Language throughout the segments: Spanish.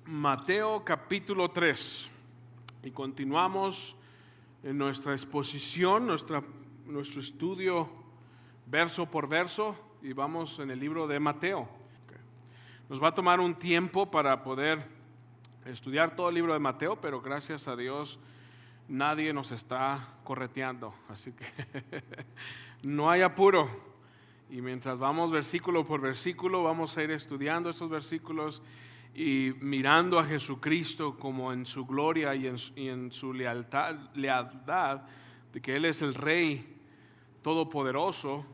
Mateo capítulo 3 y continuamos en nuestra exposición, nuestro estudio verso por verso y vamos en el libro de Mateo. Nos va a tomar un tiempo para poder estudiar todo el libro de Mateo, pero gracias a Dios nadie nos está correteando, así que no hay apuro. Y mientras vamos versículo por versículo, vamos a ir estudiando estos versículos y mirando a Jesucristo como en su gloria y en su lealtad de que Él es el Rey Todopoderoso,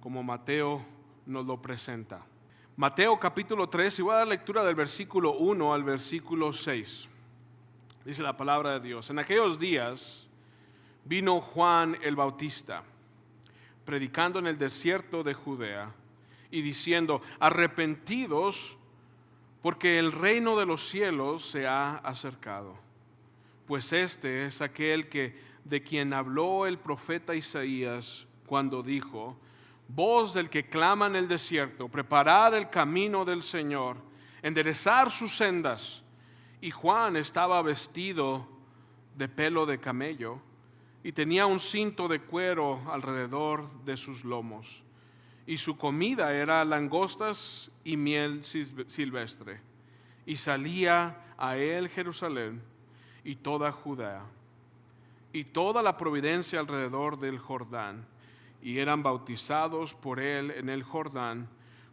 como Mateo nos lo presenta. Mateo capítulo 3, y voy a dar lectura del versículo 1 al versículo 6. Dice la palabra de Dios: en aquellos días vino Juan el Bautista, predicando en el desierto de Judea y diciendo: arrepentidos, porque el reino de los cielos se ha acercado. Pues este es aquel de quien habló el profeta Isaías cuando dijo: voz del que clama en el desierto, preparad el camino del Señor, enderezar sus sendas. Y Juan estaba vestido de pelo de camello y tenía un cinto de cuero alrededor de sus lomos. Y su comida era langostas y miel silvestre. Y salía a él Jerusalén y toda Judea y toda la providencia alrededor del Jordán, y eran bautizados por él en el Jordán,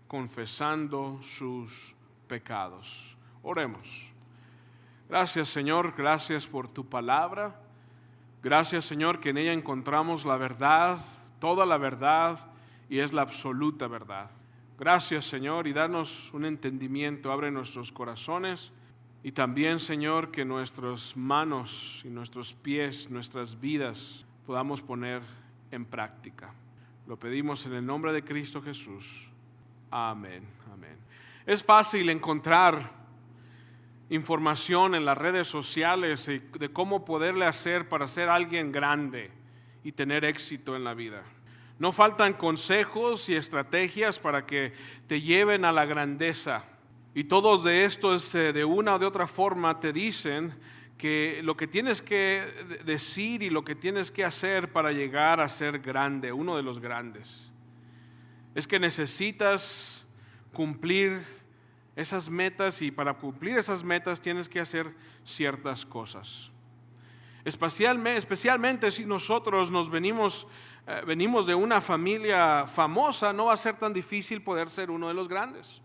confesando sus pecados. Oremos. Gracias, Señor, gracias por tu palabra. Gracias, Señor, que en ella encontramos la verdad, toda la verdad, y es la absoluta verdad. Gracias, Señor, y danos un entendimiento, abre nuestros corazones, y también, Señor, que nuestras manos y nuestros pies, nuestras vidas, podamos poner en práctica. Lo pedimos en el nombre de Cristo Jesús. Amén, amén. Es fácil encontrar información en las redes sociales de cómo poderle hacer para ser alguien grande y tener éxito en la vida. No faltan consejos y estrategias para que te lleven a la grandeza. Y todos de estos, de una o de otra forma, te dicen que lo que tienes que decir y lo que tienes que hacer para llegar a ser grande, uno de los grandes, es que necesitas cumplir esas metas, y para cumplir esas metas tienes que hacer ciertas cosas. Especialmente si nosotros venimos de una familia famosa, no va a ser tan difícil poder ser uno de los grandes.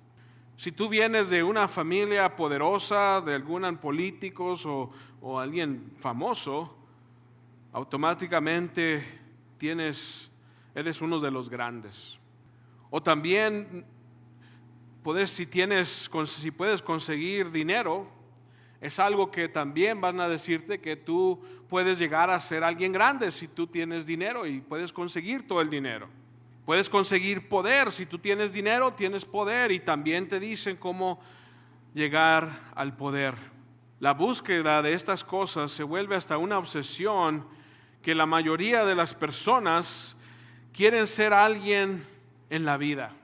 Si tú vienes de una familia poderosa, de algún políticos o alguien famoso, automáticamente eres uno de los grandes. O también si puedes conseguir dinero, es algo que también van a decirte que tú puedes llegar a ser alguien grande si tú tienes dinero y puedes conseguir todo el dinero. Puedes conseguir poder, si tú tienes dinero, tienes poder, y también te dicen cómo llegar al poder. La búsqueda de estas cosas se vuelve hasta una obsesión que la mayoría de las personas quieren ser alguien en la vida.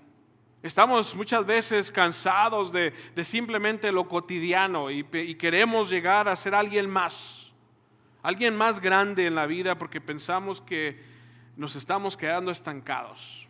Estamos muchas veces cansados de simplemente lo cotidiano y queremos llegar a ser alguien más grande en la vida, porque pensamos que nos estamos quedando estancados.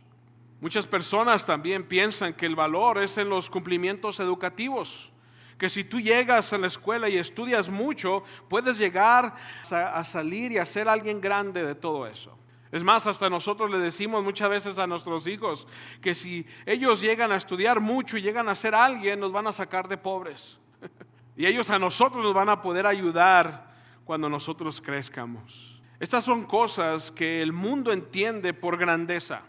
Muchas personas también piensan que el valor es en los cumplimientos educativos, que si tú llegas a la escuela y estudias mucho, puedes llegar a salir y a ser alguien grande de todo eso. Es más, hasta nosotros le decimos muchas veces a nuestros hijos que si ellos llegan a estudiar mucho y llegan a ser alguien, nos van a sacar de pobres. Y ellos a nosotros nos van a poder ayudar cuando nosotros crezcamos. Estas son cosas que el mundo entiende por grandeza.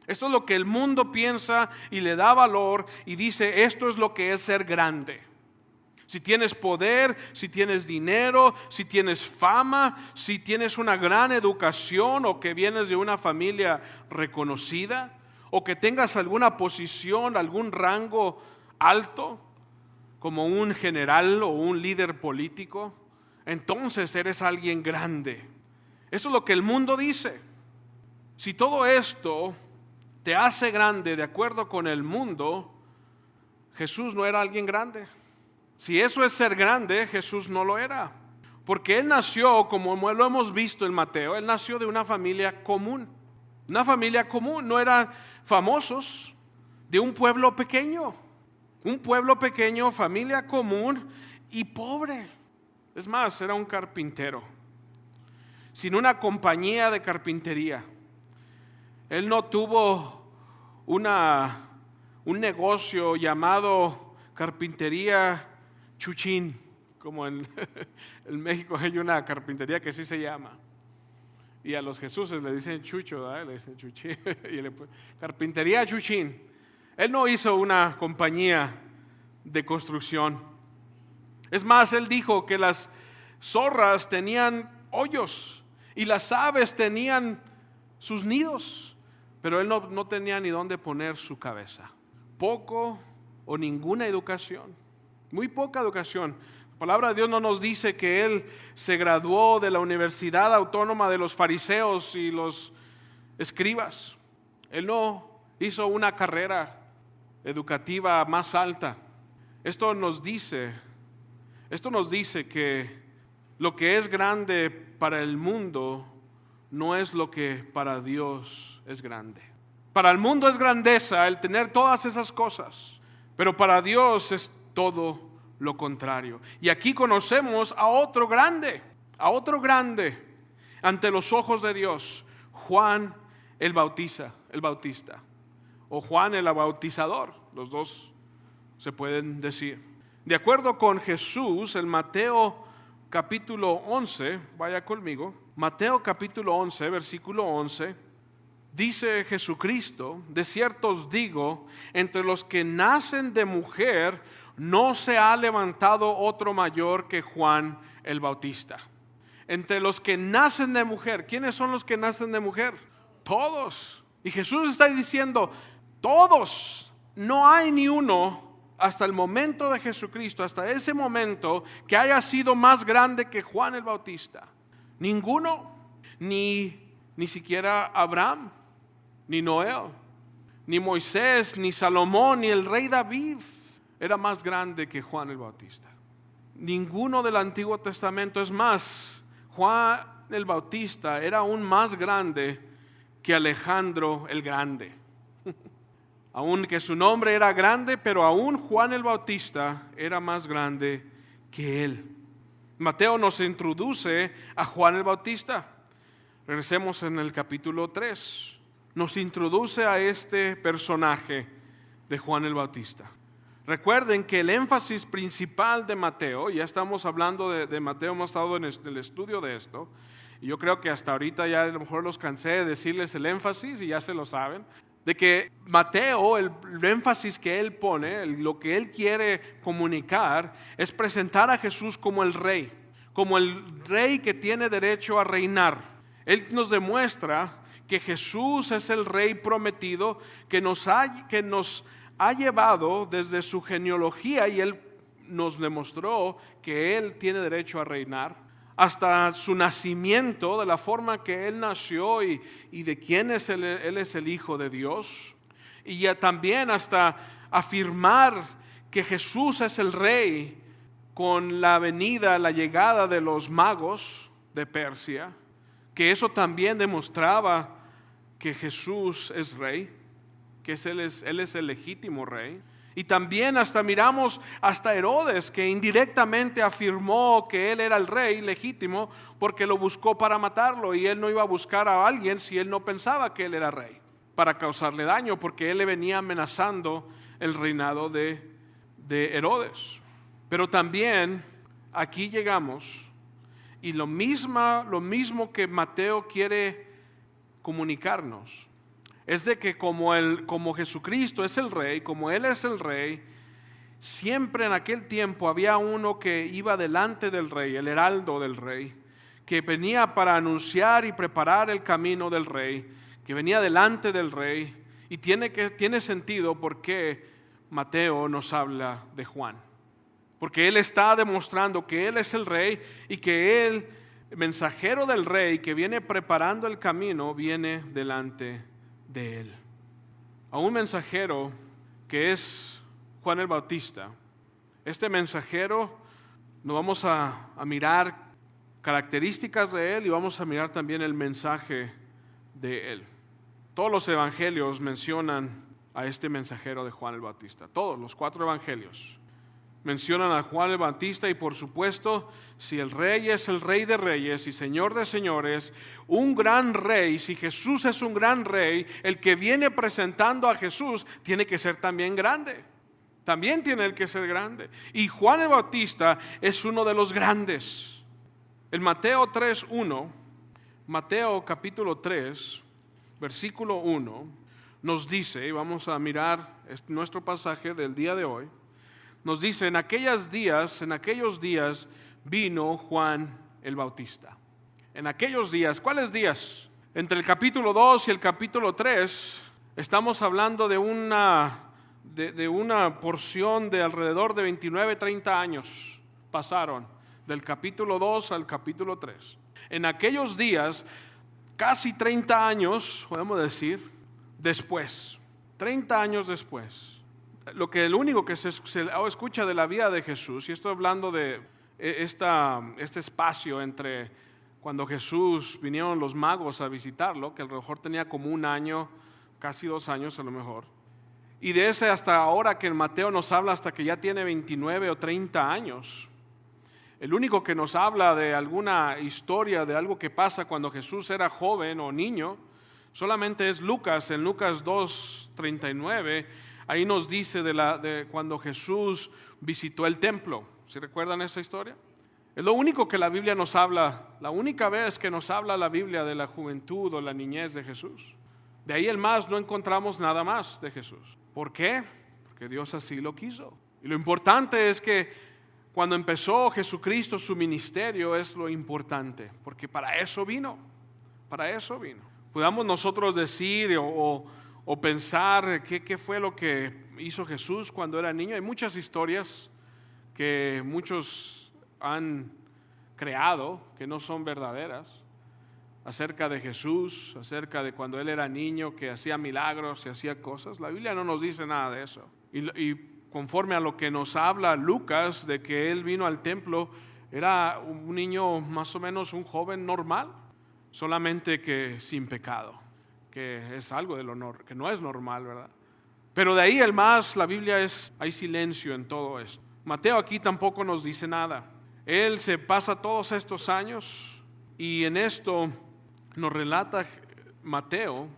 Esto es lo que el mundo piensa y le da valor y dice: esto es lo que es ser grande. Si tienes poder, si tienes dinero, si tienes fama, si tienes una gran educación, o que vienes de una familia reconocida, o que tengas alguna posición, algún rango alto, como un general o un líder político, entonces eres alguien grande. Eso es lo que el mundo dice. Si todo esto te hace grande de acuerdo con el mundo, Jesús no era alguien grande. Si eso es ser grande, Jesús no lo era. Porque Él nació, como lo hemos visto en Mateo, Él nació de una familia común. Una familia común, no eran famosos, de un pueblo pequeño. Un pueblo pequeño, familia común y pobre. Es más, era un carpintero, sin una compañía de carpintería. Él no tuvo un negocio llamado Carpintería Chuchín, como en México hay una carpintería que sí se llama. Y a los Jesuses le dicen Chucho, ¿verdad? Le dicen Chuchín. Carpintería Chuchín. Él no hizo una compañía de construcción. Es más, él dijo que las zorras tenían hoyos y las aves tenían sus nidos, pero él no tenía ni dónde poner su cabeza. Poco o ninguna educación, muy poca educación. La palabra de Dios no nos dice que él se graduó de la Universidad Autónoma de los Fariseos y los escribas. Él no hizo una carrera educativa más alta. Esto nos dice que lo que es grande para el mundo no es lo que para Dios es grande. Para el mundo es grandeza el tener todas esas cosas, pero para Dios es todo lo contrario. Y aquí conocemos a otro grande ante los ojos de Dios, Juan el Bautista, o Juan el Bautizador, los dos se pueden decir. De acuerdo con Jesús, en Mateo capítulo 11, vaya conmigo, Mateo capítulo 11, versículo 11, dice Jesucristo: de cierto os digo, entre los que nacen de mujer, no se ha levantado otro mayor que Juan el Bautista. Entre los que nacen de mujer, ¿quiénes son los que nacen de mujer? Todos. Y Jesús está diciendo, todos, no hay ni uno hasta el momento de Jesucristo, hasta ese momento, que haya sido más grande que Juan el Bautista. Ninguno, ni siquiera Abraham, ni Noé, ni Moisés, ni Salomón, ni el rey David era más grande que Juan el Bautista. Ninguno del Antiguo Testamento. Es más, Juan el Bautista era aún más grande que Alejandro el Grande. Aunque su nombre era grande, pero aún Juan el Bautista era más grande que él. Mateo nos introduce a Juan el Bautista. Regresemos en el capítulo 3. Nos introduce a este personaje de Juan el Bautista. Recuerden que el énfasis principal de Mateo, ya estamos hablando de Mateo, hemos estado en el estudio de esto, y yo creo que hasta ahorita ya a lo mejor los cansé de decirles el énfasis y ya se lo saben, de que Mateo, el énfasis que él pone, lo que él quiere comunicar, es presentar a Jesús como el rey que tiene derecho a reinar. Él nos demuestra que Jesús es el rey prometido que nos ha llevado desde su genealogía, y él nos demostró que él tiene derecho a reinar, hasta su nacimiento, de la forma que él nació y de quién es él es el Hijo de Dios, y ya también hasta afirmar que Jesús es el rey con la llegada de los magos de Persia, que eso también demostraba que Jesús es rey, que él es el legítimo rey. Y también miramos hasta Herodes, que indirectamente afirmó que él era el rey legítimo porque lo buscó para matarlo, y él no iba a buscar a alguien si él no pensaba que él era rey, para causarle daño, porque él le venía amenazando el reinado de Herodes. Pero también aquí llegamos, y lo mismo que Mateo quiere comunicarnos, es de que como Jesucristo es el rey, como Él es el rey, siempre en aquel tiempo había uno que iba delante del rey, el heraldo del rey, que venía para anunciar y preparar el camino del rey, que venía delante del rey. Y tiene sentido porque Mateo nos habla de Juan, porque él está demostrando que él es el rey, y que él, mensajero del rey que viene preparando el camino, viene delante de él. A un mensajero que es Juan el Bautista, Este mensajero, nos vamos a mirar características de él y vamos a mirar también el mensaje de él. Todos los evangelios mencionan a este mensajero de Juan el Bautista. Todos los 4 evangelios mencionan a Juan el Bautista, y por supuesto, si el rey es el rey de reyes y señor de señores, un gran rey, si Jesús es un gran rey, el que viene presentando a Jesús tiene que ser también grande. También tiene que ser grande. Y Juan el Bautista es uno de los grandes. En Mateo 3:1, Mateo capítulo 3, versículo 1, nos dice, y vamos a mirar nuestro pasaje del día de hoy, nos dice: en aquellos días vino Juan el Bautista. En aquellos días, ¿cuáles días? Entre el capítulo 2 y el capítulo 3, estamos hablando de una porción de alrededor de 29, 30 años pasaron del capítulo 2 al capítulo 3. En aquellos días, casi 30 años, podemos decir, después, 30 años después, lo único que se escucha de la vida de Jesús, y estoy hablando de este espacio entre cuando Jesús vinieron los magos a visitarlo, que a lo mejor tenía como 1 año, casi 2 años a lo mejor, y de ese hasta ahora que en Mateo nos habla hasta que ya tiene 29 o 30 años. El único que nos habla de alguna historia, de algo que pasa cuando Jesús era joven o niño, solamente es Lucas. En Lucas 2:39, ahí nos dice de cuando Jesús visitó el templo. ¿Sí recuerdan esa historia? Es lo único que la Biblia nos habla, la única vez que nos habla la Biblia de la juventud o la niñez de Jesús. De ahí en más no encontramos nada más de Jesús. ¿Por qué? Porque Dios así lo quiso. Y lo importante es que cuando empezó Jesucristo su ministerio es lo importante, porque para eso vino. Podamos nosotros decir o pensar qué fue lo que hizo Jesús cuando era niño. Hay muchas historias que muchos han creado que no son verdaderas acerca de Jesús, acerca de cuando él era niño, que hacía milagros y hacía cosas. La Biblia no nos dice nada de eso. Y conforme a lo que nos habla Lucas de que él vino al templo, era un niño más o menos un joven normal, solamente que sin pecado, que es algo de lo que no es normal, ¿verdad? Pero de ahí el más, la Biblia hay silencio en todo esto. Mateo aquí tampoco nos dice nada. Él se pasa todos estos años y en esto nos relata Mateo,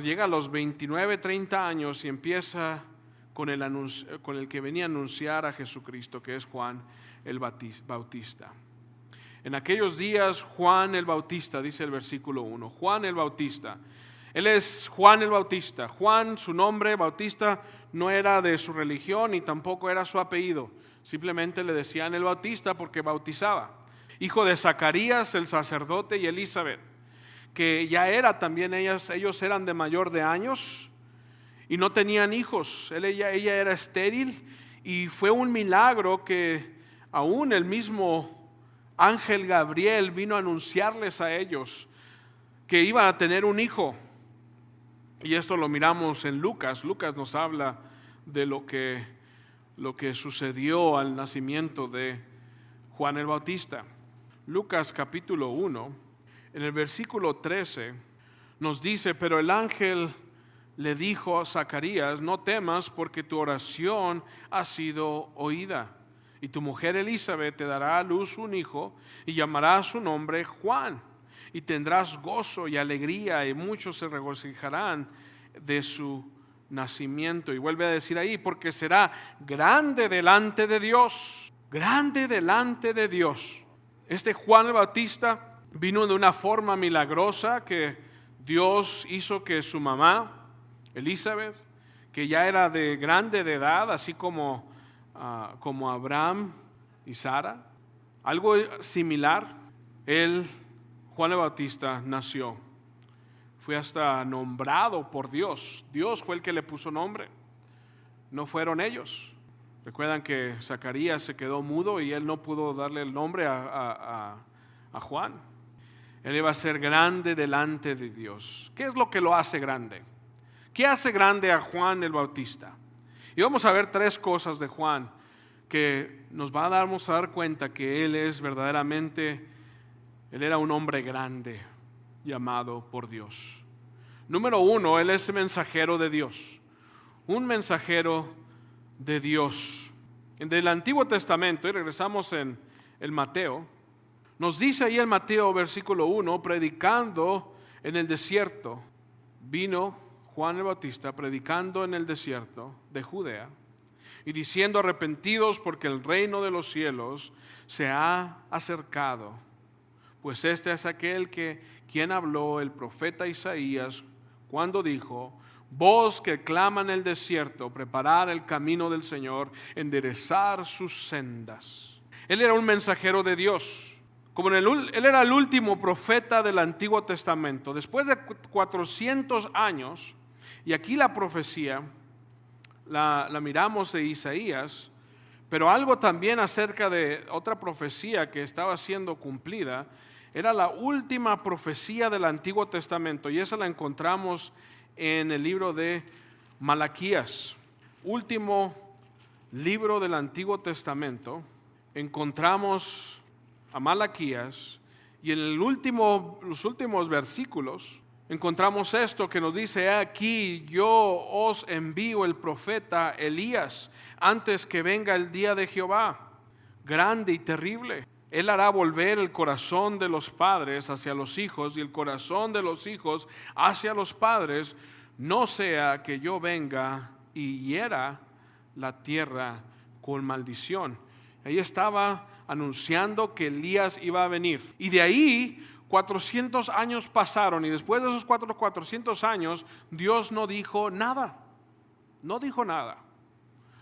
llega a los 29, 30 años y empieza con el que venía a anunciar a Jesucristo, que es Juan el Bautista. En aquellos días Juan el Bautista, dice el versículo 1, Juan el Bautista. Él es Juan el Bautista. Juan, su nombre, Bautista, no era de su religión ni tampoco era su apellido. Simplemente le decían el Bautista porque bautizaba. Hijo de Zacarías, el sacerdote, y Elizabeth, que ya era también, ellos eran de mayor de años y no tenían hijos. Ella era estéril y fue un milagro que aún el mismo ángel Gabriel vino a anunciarles a ellos que iban a tener un hijo. Y esto lo miramos en Lucas. Lucas nos habla de lo que sucedió al nacimiento de Juan el Bautista. Lucas capítulo 1, en el versículo 13, nos dice: pero el ángel le dijo a Zacarías: no temas, porque tu oración ha sido oída, y tu mujer Elizabeth te dará a luz un hijo, y llamará su nombre Juan, y tendrás gozo y alegría, y muchos se regocijarán de su nacimiento. Y vuelve a decir ahí: porque será grande delante de Dios. Grande delante de Dios. Este Juan el Bautista vino de una forma milagrosa que Dios hizo que su mamá, Elizabeth, que ya era grande de edad, así como Abraham y Sara, algo similar, Juan el Bautista nació. Fue hasta nombrado por Dios. Dios fue el que le puso nombre, no fueron ellos. Recuerdan que Zacarías se quedó mudo y él no pudo darle el nombre a Juan. Él iba a ser grande delante de Dios. ¿Qué es lo que lo hace grande? ¿Qué hace grande a Juan el Bautista? Y vamos a ver 3 cosas de Juan que vamos a dar cuenta que Él es verdaderamente, Él era un hombre grande, llamado por Dios. Número uno, Él es mensajero de Dios, un mensajero de Dios. En el Antiguo Testamento, y regresamos en el Mateo, nos dice ahí en Mateo versículo 1, predicando en el desierto, vino Juan el Bautista predicando en el desierto de Judea y diciendo: arrepentidos porque el reino de los cielos se ha acercado. Pues este es aquel quien habló el profeta Isaías cuando dijo: voz que clama en el desierto, preparar el camino del Señor, enderezar sus sendas. Él era un mensajero de Dios. Como él era el último profeta del Antiguo Testamento. Después de 400 años, y aquí la profecía la miramos de Isaías, pero algo también acerca de otra profecía que estaba siendo cumplida, era la última profecía del Antiguo Testamento, y esa la encontramos en el libro de Malaquías, último libro del Antiguo Testamento. Encontramos a Malaquías, y en los últimos versículos encontramos esto que nos dice: aquí yo os envío el profeta Elías antes que venga el día de Jehová, grande y terrible. Él hará volver el corazón de los padres hacia los hijos y el corazón de los hijos hacia los padres, no sea que yo venga y hiera la tierra con maldición. Ahí estaba anunciando que Elías iba a venir. Y de ahí 400 años pasaron, y después de esos 400 años Dios no dijo nada. No dijo nada.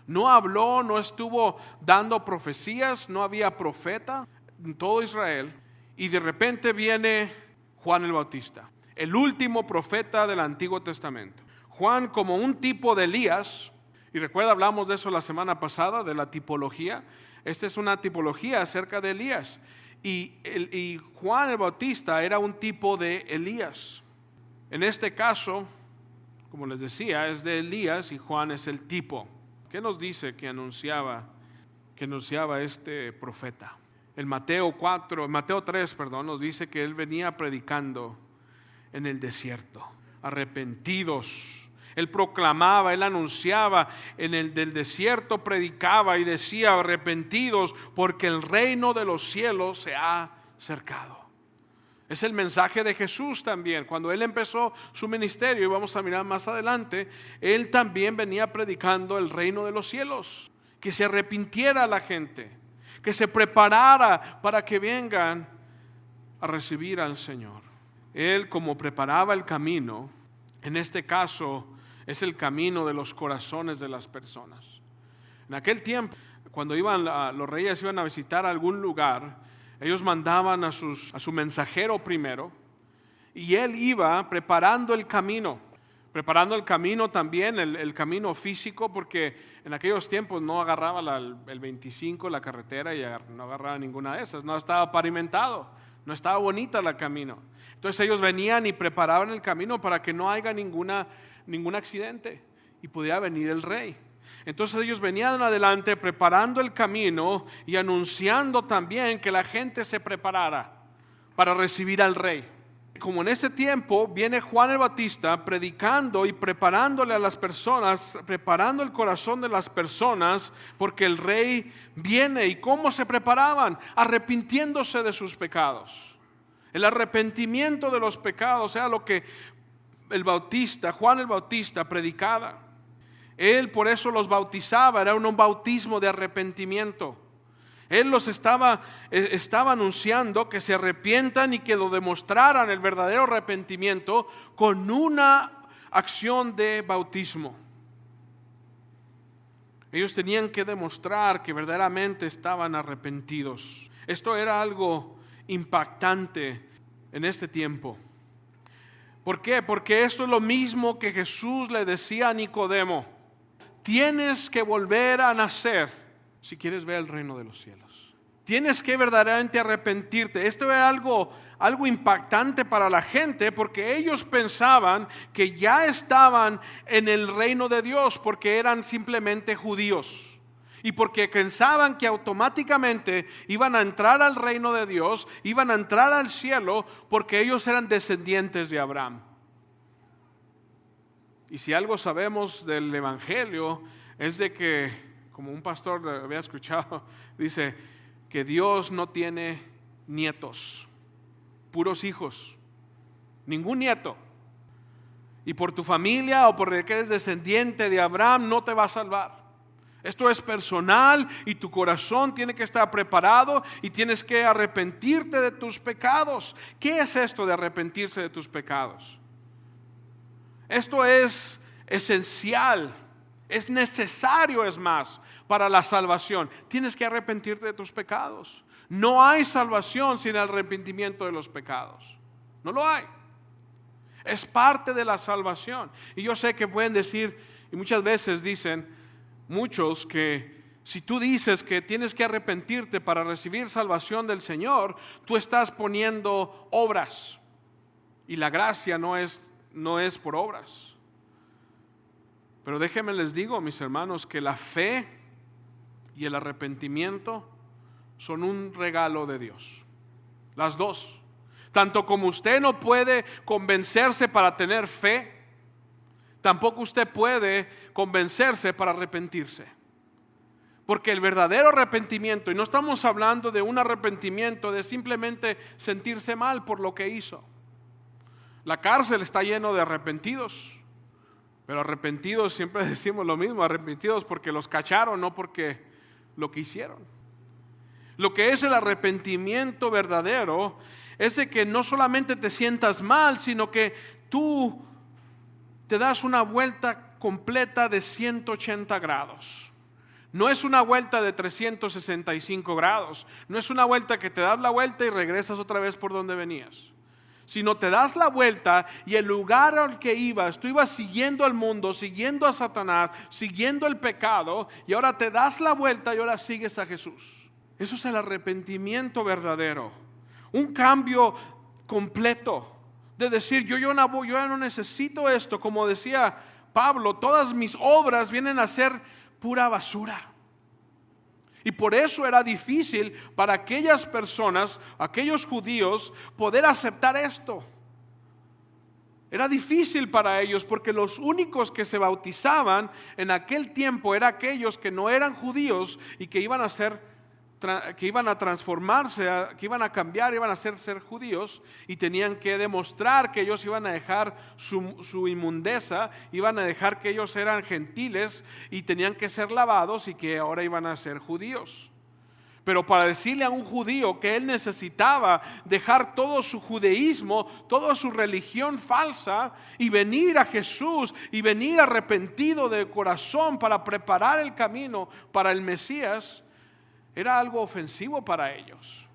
No habló, no estuvo dando profecías, no había profeta en todo Israel. Y de repente viene Juan el Bautista, el último profeta del Antiguo Testamento. Juan, como un tipo de Elías, y recuerda, hablamos de eso la semana pasada, de la tipología. Esta es una tipología acerca de Elías. Y Juan el Bautista era un tipo de Elías. En este caso, como les decía, es de Elías, y Juan es el tipo. ¿Qué nos dice que anunciaba este profeta? En Mateo 3, nos dice que él venía predicando en el desierto. Arrepentidos. Él proclamaba, él anunciaba en el del desierto, predicaba y decía: arrepentidos porque el reino de los cielos se ha acercado. Es el mensaje de Jesús también. Cuando él empezó su ministerio, y vamos a mirar más adelante, él también venía predicando el reino de los cielos. Que se arrepintiera la gente, que se preparara para que vengan a recibir al Señor. Él, como preparaba el camino, en este caso es el camino de los corazones de las personas. En aquel tiempo, cuando los reyes iban a visitar algún lugar, ellos mandaban a su mensajero primero, y él iba preparando el camino también, el camino físico, porque en aquellos tiempos no agarraba el 25, la carretera, y no agarraba ninguna de esas, no estaba pavimentado, no estaba bonita el camino. Entonces ellos venían y preparaban el camino para que no haya ningún accidente y pudiera venir el rey. Entonces ellos venían adelante preparando el camino y anunciando también que la gente se preparara para recibir al rey. Como en ese tiempo viene Juan el Bautista predicando y preparándole a las personas, preparando el corazón de las personas, porque el rey viene. ¿Y cómo se preparaban? Arrepintiéndose de sus pecados. El arrepentimiento de los pecados era lo que Juan el Bautista predicaba. Él por eso los bautizaba, era un bautismo de arrepentimiento. Él los estaba anunciando que se arrepientan y que lo demostraran el verdadero arrepentimiento con una acción de bautismo. Ellos tenían que demostrar que verdaderamente estaban arrepentidos. Esto era algo impactante en este tiempo. ¿Por qué? Porque esto es lo mismo que Jesús le decía a Nicodemo: tienes que volver a nacer si quieres ver el reino de los cielos. Tienes que verdaderamente arrepentirte. Esto era algo impactante para la gente, porque ellos pensaban que ya estaban en el reino de Dios porque eran simplemente judíos. Y porque pensaban que automáticamente iban a entrar al reino de Dios, iban a entrar al cielo, porque ellos eran descendientes de Abraham. Y si algo sabemos del evangelio es de que, como un pastor había escuchado, dice que Dios no tiene nietos, puros hijos, ningún nieto. Y por tu familia o porque eres descendiente de Abraham no te va a salvar. Esto es personal y tu corazón tiene que estar preparado y tienes que arrepentirte de tus pecados. ¿Qué es esto de arrepentirse de tus pecados? Esto es esencial, es necesario, es más, para la salvación. Tienes que arrepentirte de tus pecados. No hay salvación sin el arrepentimiento de los pecados. No lo hay. Es parte de la salvación. Y yo sé que pueden decir, y muchas veces dicen muchos, que si tú dices que tienes que arrepentirte para recibir salvación del Señor, tú estás poniendo obras. Y la gracia no es por obras. Pero déjenme les digo, mis hermanos, que la fe y el arrepentimiento son un regalo de Dios. Las dos. Tanto como usted no puede convencerse para tener fe, tampoco usted puede convencerse para arrepentirse. Porque el verdadero arrepentimiento, y no estamos hablando de un arrepentimiento de simplemente sentirse mal por lo que hizo. La cárcel está lleno de arrepentidos, pero arrepentidos siempre decimos lo mismo, arrepentidos porque los cacharon, no porque lo que hicieron. Lo que es el arrepentimiento verdadero es de que no solamente te sientas mal, sino que tú te das una vuelta completa de 180 grados. No es una vuelta de 365 grados, no es una vuelta que te das la vuelta y regresas otra vez por donde venías. Sino te das la vuelta y el lugar al que ibas, tú ibas siguiendo al mundo, siguiendo a Satanás, siguiendo el pecado, y ahora te das la vuelta y ahora sigues a Jesús. Eso es el arrepentimiento verdadero. Un cambio completo de decir, yo ya no necesito esto. Como decía Pablo, todas mis obras vienen a ser pura basura. Y por eso era difícil para aquellas personas, aquellos judíos, poder aceptar esto. Era difícil para ellos porque los únicos que se bautizaban en aquel tiempo eran aquellos que no eran judíos y que iban a transformarse, que iban a cambiar, iban a ser judíos, y tenían que demostrar que ellos iban a dejar su inmundeza, iban a dejar que ellos eran gentiles y tenían que ser lavados y que ahora iban a ser judíos. Pero para decirle a un judío que él necesitaba dejar todo su judaísmo, toda su religión falsa y venir a Jesús y venir arrepentido de corazón para preparar el camino para el Mesías, era algo ofensivo para ellos.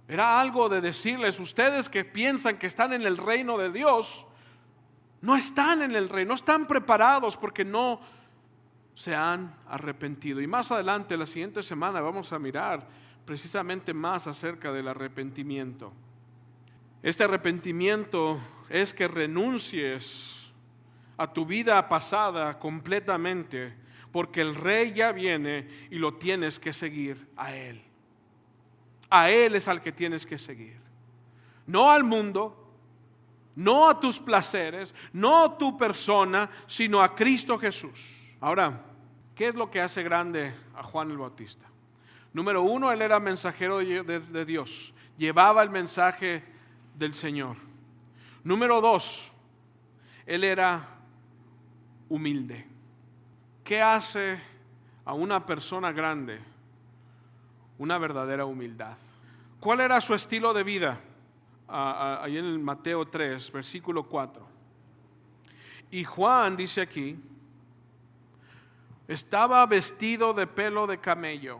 Era algo de decirles, ustedes que piensan que están en el reino de Dios, no están en el reino, no están preparados porque no se han arrepentido. Y más adelante, la siguiente semana, vamos a mirar precisamente más acerca del arrepentimiento. Este arrepentimiento es que renuncies a tu vida pasada completamente, porque el Rey ya viene y lo tienes que seguir a Él. A Él es al que tienes que seguir. No al mundo, no a tus placeres, no a tu persona, sino a Cristo Jesús. Ahora, ¿qué es lo que hace grande a Juan el Bautista? Número uno, él era mensajero de Dios. Llevaba el mensaje del Señor. Número dos, él era humilde. ¿Qué hace a una persona grande? Una verdadera humildad. ¿Cuál era su estilo de vida? Ahí en el Mateo 3, versículo 4. Y Juan dice aquí, estaba vestido de pelo de camello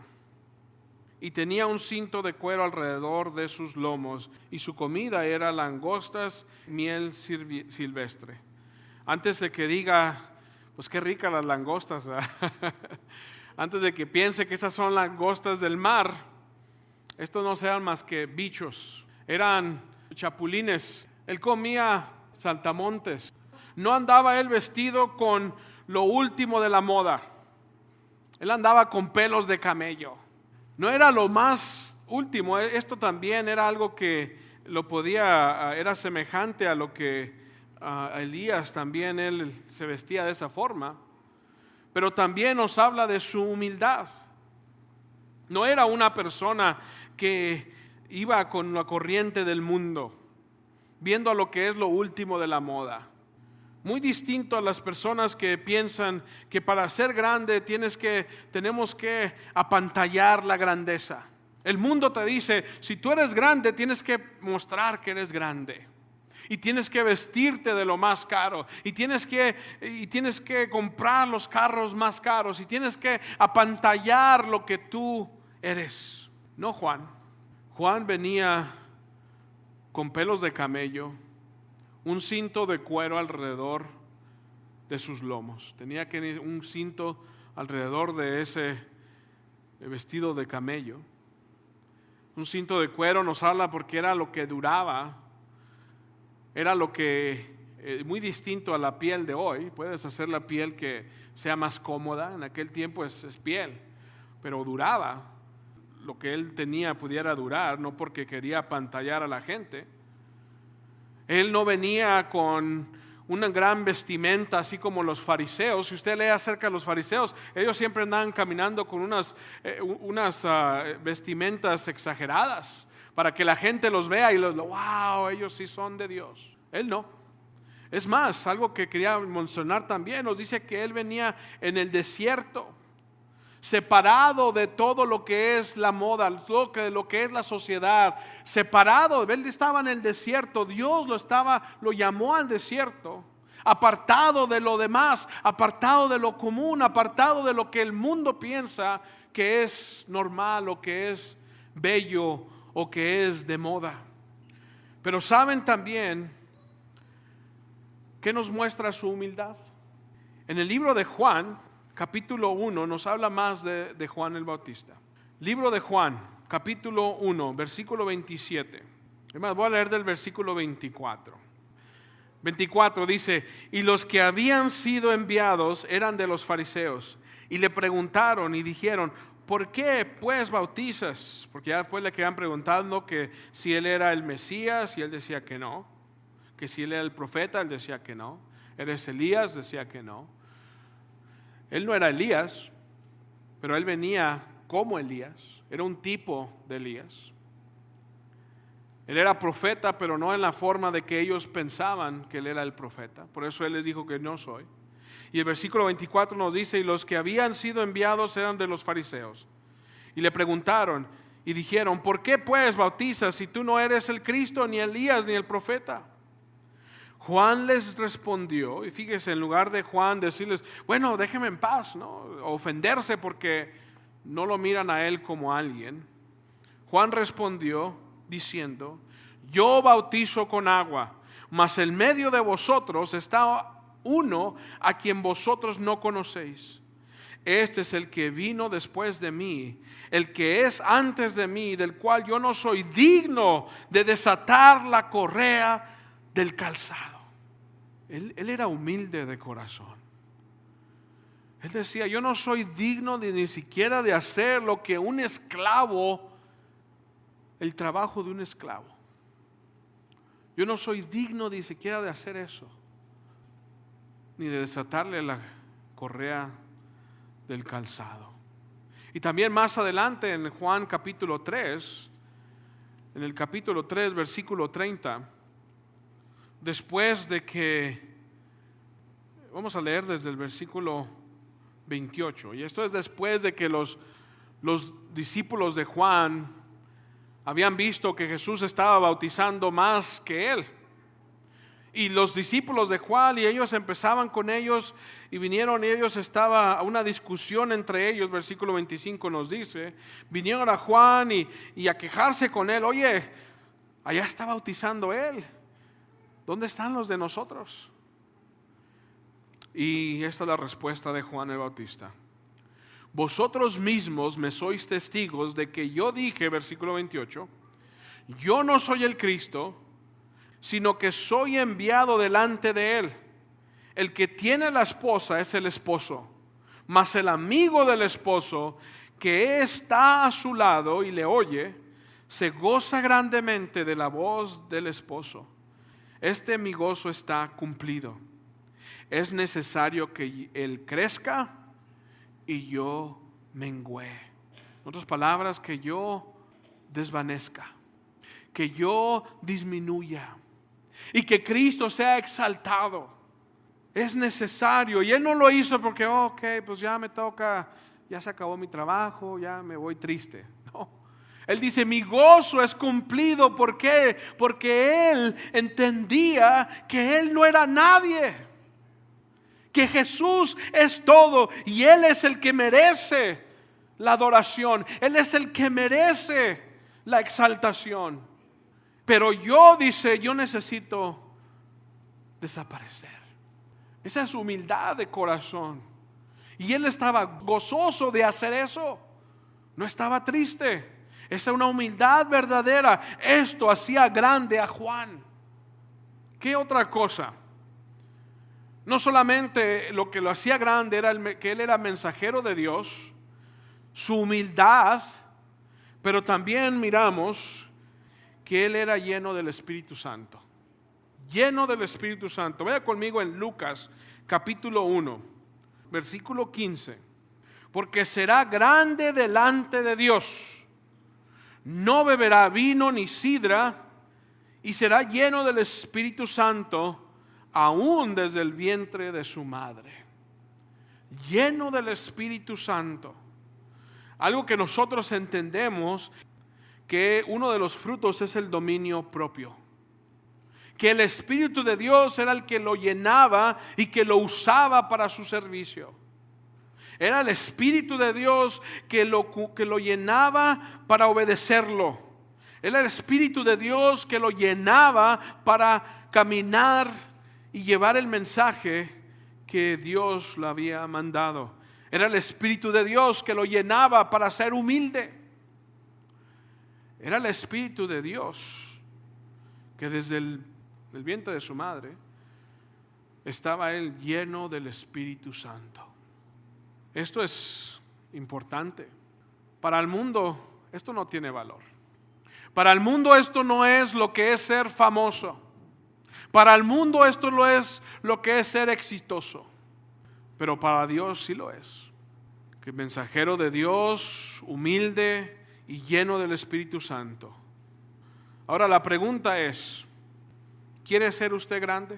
y tenía un cinto de cuero alrededor de sus lomos, y su comida era langostas, miel silvestre. Antes de que diga, pues qué ricas las langostas, antes de que piense que estas son langostas del mar, estos no eran más que bichos, eran chapulines. Él comía saltamontes. No andaba él vestido con lo último de la moda. Él andaba con pelos de camello. No era lo más último, esto también era algo que era semejante a lo que Elías también, él se vestía de esa forma. Pero también nos habla de su humildad. No era una persona que iba con la corriente del mundo, viendo a lo que es lo último de la moda. Muy distinto a las personas que piensan que para ser grande tenemos que apantallar la grandeza. El mundo te dice, si tú eres grande, tienes que mostrar que eres grande. Y tienes que vestirte de lo más caro. Y tienes que comprar los carros más caros. Y tienes que apantallar lo que tú eres. No Juan. Juan venía con pelos de camello, un cinto de cuero alrededor de sus lomos. Tenía un cinto alrededor de ese vestido de camello. Un cinto de cuero nos habla porque era lo que duraba. Era lo que, muy distinto a la piel de hoy. Puedes hacer la piel que sea más cómoda. En aquel tiempo es piel, pero duraba. Lo que él tenía pudiera durar, no porque quería apantallar a la gente. Él no venía con una gran vestimenta así como los fariseos. Si usted lee acerca de los fariseos, ellos siempre andaban caminando con unas vestimentas exageradas para que la gente los vea y wow, ellos sí son de Dios. Él no. Es más, algo que quería mencionar también, nos dice que él venía en el desierto, separado de todo lo que es la moda, todo lo que es la sociedad, separado. Él estaba en el desierto, Dios lo llamó al desierto, apartado de lo demás, apartado de lo común, apartado de lo que el mundo piensa que es normal o que es bello o que es de moda. Pero saben también que nos muestra su humildad. En el libro de Juan, capítulo 1, nos habla más de Juan el Bautista. Libro de Juan, capítulo 1, versículo 27. Además, voy a leer del versículo 24. 24 dice: y los que habían sido enviados eran de los fariseos, y le preguntaron y dijeron: ¿por qué pues bautizas? Porque ya después le quedan preguntando que si él era el Mesías, y él decía que no. Que si él era el profeta, él decía que no. ¿Eres Elías? Decía que no. Él no era Elías, pero él venía como Elías. Era un tipo de Elías. Él era profeta, pero no en la forma de que ellos pensaban que él era el profeta. Por eso él les dijo que no soy. Y el versículo 24 nos dice: y los que habían sido enviados eran de los fariseos. Y le preguntaron y dijeron: ¿por qué pues bautizas si tú no eres el Cristo, ni Elías, ni el profeta? Juan les respondió, y fíjese, en lugar de Juan decirles: bueno, déjenme en paz, ¿no? Ofenderse porque no lo miran a él como alguien. Juan respondió diciendo: yo bautizo con agua, mas en medio de vosotros está uno a quien vosotros no conocéis. Este es el que vino después de mí, el que es antes de mí, del cual yo no soy digno de desatar la correa del calzado. Él era humilde de corazón. Él decía: yo no soy digno ni siquiera de hacer lo que un esclavo, el trabajo de un esclavo. Yo no soy digno ni siquiera de hacer eso, ni de desatarle la correa del calzado. Y también más adelante en Juan capítulo 3, en el capítulo 3 versículo 30, después de que, vamos a leer desde el versículo 28, y esto es después de que los discípulos de Juan habían visto que Jesús estaba bautizando más que él. Y los discípulos de Juan, y ellos empezaban con ellos, y vinieron, y ellos estaba una discusión entre ellos. Versículo 25 nos dice: vinieron a Juan y a quejarse con él. Oye, allá está bautizando él, ¿dónde están los de nosotros? Y esta es la respuesta de Juan el Bautista: vosotros mismos me sois testigos de que yo dije, versículo 28, yo no soy el Cristo, sino que soy enviado delante de él. El que tiene la esposa es el esposo, Mas el amigo del esposo que está a su lado y le oye, se goza grandemente de la voz del esposo. Mi gozo está cumplido. Es necesario que él crezca y yo mengüe. En otras palabras, que yo desvanezca, que yo disminuya y que Cristo sea exaltado. Es necesario. Y Él no lo hizo porque, pues ya me toca, ya se acabó mi trabajo, ya me voy triste. No. Él dice, mi gozo es cumplido. ¿Por qué? Porque Él entendía que Él no era nadie, que Jesús es todo y Él es el que merece la adoración. Él es el que merece la exaltación. Pero yo necesito desaparecer. Esa es humildad de corazón. Y Él estaba gozoso de hacer eso. No estaba triste. Esa es una humildad verdadera. Esto hacía grande a Juan. ¿Qué otra cosa? No solamente lo que lo hacía grande era que Él era mensajero de Dios, su humildad, pero también miramos que Él era lleno del Espíritu Santo. Lleno del Espíritu Santo. Vaya conmigo en Lucas capítulo 1, versículo 15. Porque será grande delante de Dios. No beberá vino ni sidra, y será lleno del Espíritu Santo aún desde el vientre de su madre. Lleno del Espíritu Santo. Algo que nosotros entendemos, que uno de los frutos es el dominio propio. Que el Espíritu de Dios era el que lo llenaba y que lo usaba para su servicio. Era el Espíritu de Dios que lo llenaba para obedecerlo. Era el Espíritu de Dios que lo llenaba para caminar y llevar el mensaje que Dios le había mandado. Era el Espíritu de Dios que lo llenaba para ser humilde. Era el Espíritu de Dios que desde el vientre de su madre estaba Él lleno del Espíritu Santo. Esto es importante. Para el mundo esto no tiene valor. Para el mundo esto no es lo que es ser famoso. Para el mundo esto no es lo que es ser exitoso. Pero para Dios sí lo es. Que mensajero de Dios, humilde y lleno del Espíritu Santo. Ahora la pregunta es, ¿quiere ser usted grande?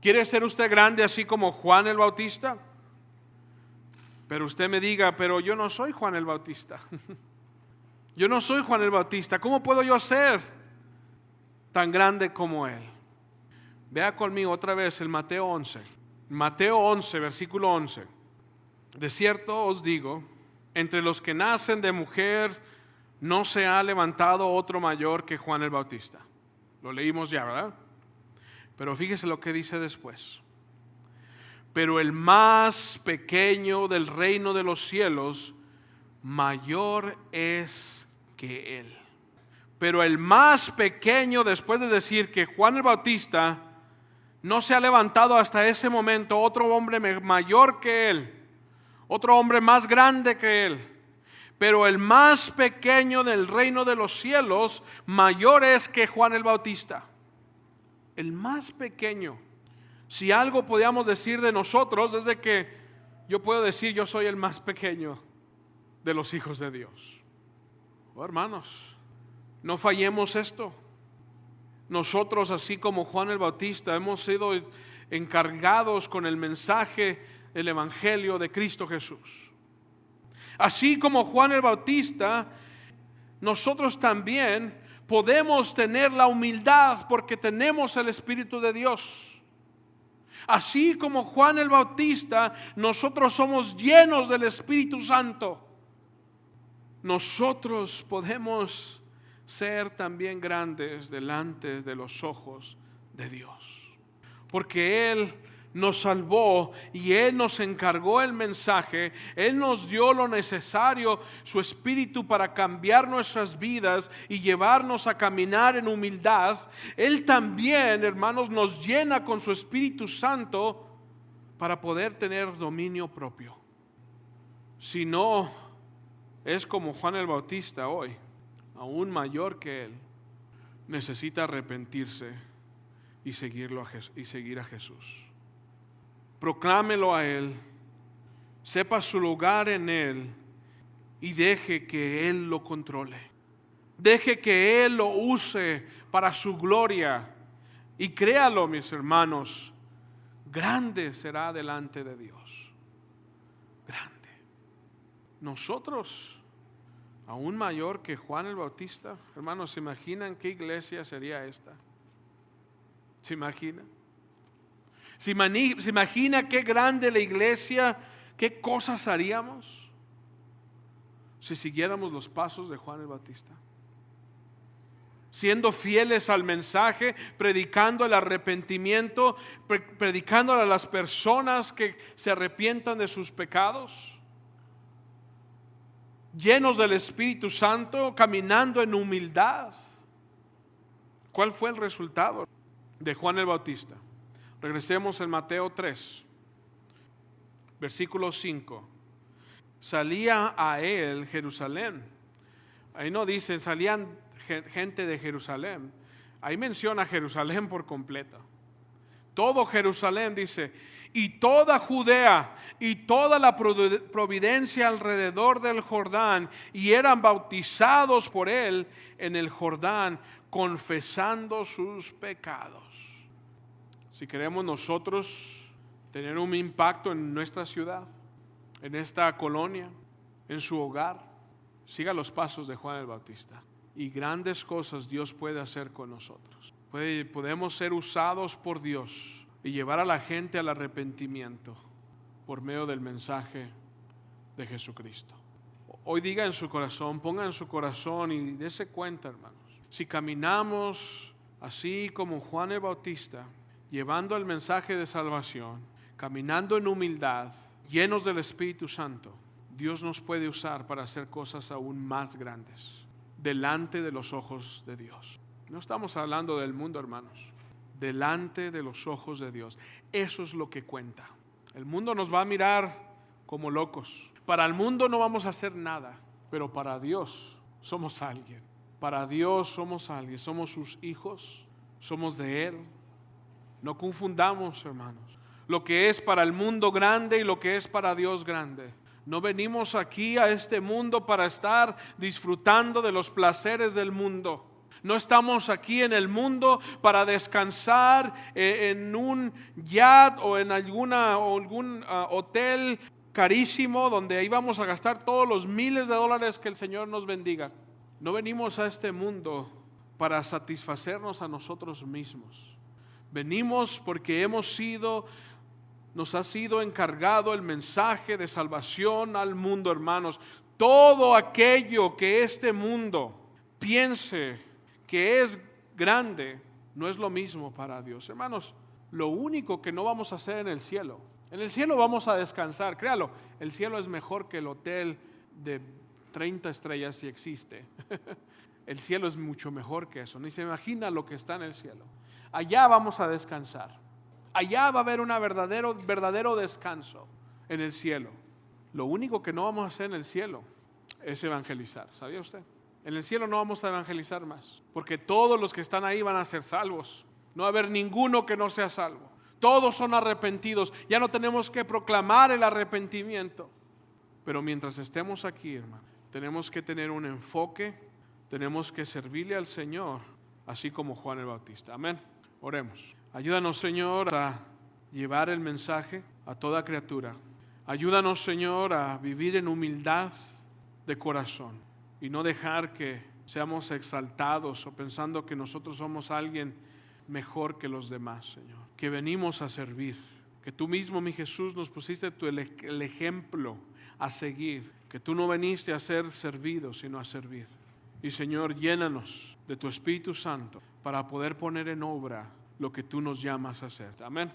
¿Quiere ser usted grande así como Juan el Bautista? Pero usted me diga, pero yo no soy Juan el Bautista. Yo no soy Juan el Bautista. ¿Cómo puedo yo ser tan grande como él? Vea conmigo otra vez el Mateo 11. Mateo 11, versículo 11. De cierto os digo, entre los que nacen de mujer no se ha levantado otro mayor que Juan el Bautista. Lo leímos ya, ¿verdad? Pero fíjese lo que dice después. Pero el más pequeño del reino de los cielos, mayor es que él. Pero el más pequeño, después de decir que Juan el Bautista no se ha levantado hasta ese momento otro hombre mayor que él, otro hombre más grande que él. Pero el más pequeño del reino de los cielos, mayor es que Juan el Bautista. El más pequeño. Si algo podíamos decir de nosotros es de que yo puedo decir yo soy el más pequeño de los hijos de Dios. Oh, hermanos, no fallemos esto. Nosotros, así como Juan el Bautista, hemos sido encargados con el mensaje del Evangelio de Cristo Jesús. Así como Juan el Bautista, nosotros también podemos tener la humildad porque tenemos el Espíritu de Dios. Así como Juan el Bautista, nosotros somos llenos del Espíritu Santo. Nosotros podemos ser también grandes delante de los ojos de Dios. Porque Él nos salvó y Él nos encargó el mensaje. Él nos dio lo necesario, su Espíritu, para cambiar nuestras vidas y llevarnos a caminar en humildad. Él también, hermanos, nos llena con su Espíritu Santo para poder tener dominio propio. si no es como Juan el Bautista hoy, aún mayor que él, necesita arrepentirse y seguir a Jesús. Proclámelo a Él, sepa su lugar en Él y deje que Él lo controle. Deje que Él lo use para su gloria. Y créalo, mis hermanos, grande será delante de Dios. Grande. Nosotros, aún mayor que Juan el Bautista, hermanos, ¿se imaginan qué iglesia sería esta? ¿Se imagina? ¿Se imagina qué grande la iglesia, qué cosas haríamos si siguiéramos los pasos de Juan el Bautista? Siendo fieles al mensaje, predicando el arrepentimiento, predicándole a las personas que se arrepientan de sus pecados, llenos del Espíritu Santo, caminando en humildad. ¿Cuál fue el resultado de Juan el Bautista? Regresemos en Mateo 3, versículo 5. Salía a él Jerusalén. Ahí no dice salían gente de Jerusalén. Ahí menciona Jerusalén por completo. Todo Jerusalén dice, y toda Judea y toda la providencia alrededor del Jordán, y eran bautizados por él en el Jordán, confesando sus pecados. Si queremos nosotros tener un impacto en nuestra ciudad, en esta colonia, en su hogar, siga los pasos de Juan el Bautista. Y grandes cosas Dios puede hacer con nosotros. Podemos ser usados por Dios y llevar a la gente al arrepentimiento por medio del mensaje de Jesucristo. Hoy diga en su corazón, ponga en su corazón y dése cuenta, hermanos. Si caminamos así como Juan el Bautista, llevando el mensaje de salvación, caminando en humildad, llenos del Espíritu Santo, Dios nos puede usar para hacer cosas aún más grandes delante de los ojos de Dios. No estamos hablando del mundo, hermanos. Delante de los ojos de Dios. Eso es lo que cuenta. El mundo nos va a mirar como locos. Para el mundo no vamos a hacer nada, pero para Dios somos alguien. Para Dios somos alguien. Somos sus hijos. Somos de Él. No confundamos, hermanos, lo que es para el mundo grande y lo que es para Dios grande. No venimos aquí a este mundo para estar disfrutando de los placeres del mundo. No estamos aquí en el mundo para descansar en un yacht o en algún hotel carísimo donde ahí vamos a gastar todos los miles de dólares que el Señor nos bendiga. No venimos a este mundo para satisfacernos a nosotros mismos. Venimos porque nos ha sido encargado el mensaje de salvación al mundo, hermanos. Todo aquello que este mundo piense que es grande, no es lo mismo para Dios. Hermanos, lo único que no vamos a hacer en el cielo vamos a descansar. Créalo, el cielo es mejor que el hotel de 30 estrellas si existe. El cielo es mucho mejor que eso. Ni se imagina lo que está en el cielo. Allá vamos a descansar. Allá va a haber un verdadero descanso en el cielo. Lo único que no vamos a hacer en el cielo es evangelizar. ¿Sabía usted? En el cielo no vamos a evangelizar más, porque todos los que están ahí van a ser salvos. No va a haber ninguno que no sea salvo. Todos son arrepentidos. Ya no tenemos que proclamar el arrepentimiento. Pero mientras estemos aquí, hermano, tenemos que tener un enfoque. Tenemos que servirle al Señor, así como Juan el Bautista. Amén. Oremos. Ayúdanos, Señor, a llevar el mensaje a toda criatura. Ayúdanos, Señor, a vivir en humildad de corazón y no dejar que seamos exaltados o pensando que nosotros somos alguien mejor que los demás, Señor. Que venimos a servir. Que tú mismo, mi Jesús, nos pusiste el ejemplo a seguir. Que tú no viniste a ser servido, sino a servir. Y, Señor, llénanos de tu Espíritu Santo para poder poner en obra lo que tú nos llamas a hacer. Amén.